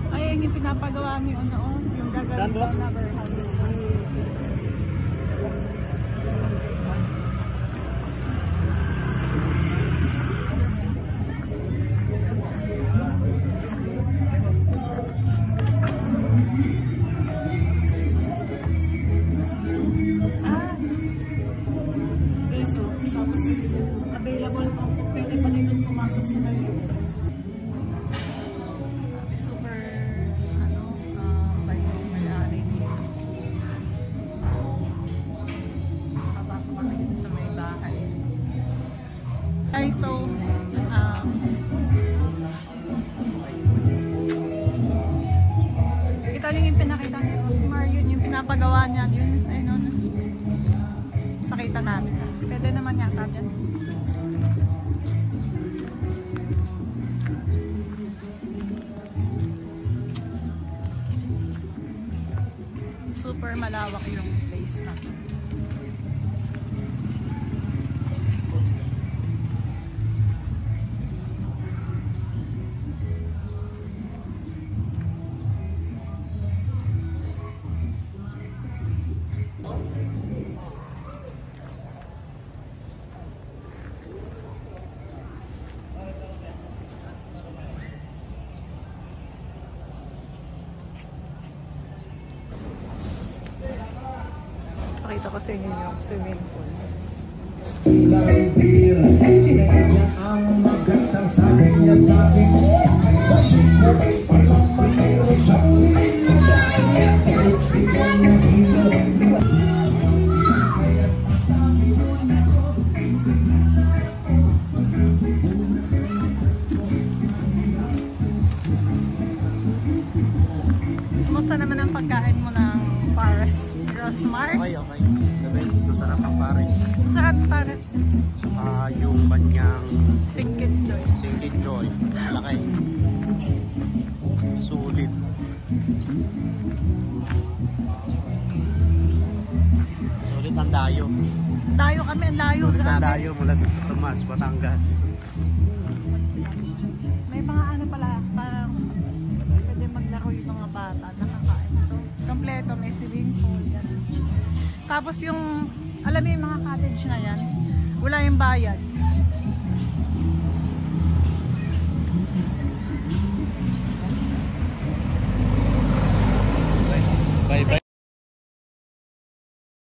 Ay, yung pinapagawa niyo noon, yung gagawin ko na warehouse. Available po. Pwede pa dito pumasok sa kayo. Super, may-ari dito. Papasok kami dito sa may bahay. Ay, so, ito yung pinakita ni Marion, yung pinapagawa niya. Yun, ay no, pakita namin. Pwede naman yata dyan. Super malawak yung place na. Pakita ko sa inyo yung swimming pool. Kumusta naman ang pagkain mo ng Paris? Grossmart? Okay. The best. Masarap ang Paris. Masarap ang Paris. Yung banyang Singkit Joy. Singkit Joy. Malaki. Sulit. Sulit ang dayo. Dayo kami, ang layo. Sulit ang dayo mula sa Tomas, Batangas. May mga ano pala, parang pwede maglaro yung mga bata. Nakakain ito. Kompleto, may swimming pool. Yan. Tapos yung, alam mo yung mga cottage na yan, wala yung bayad.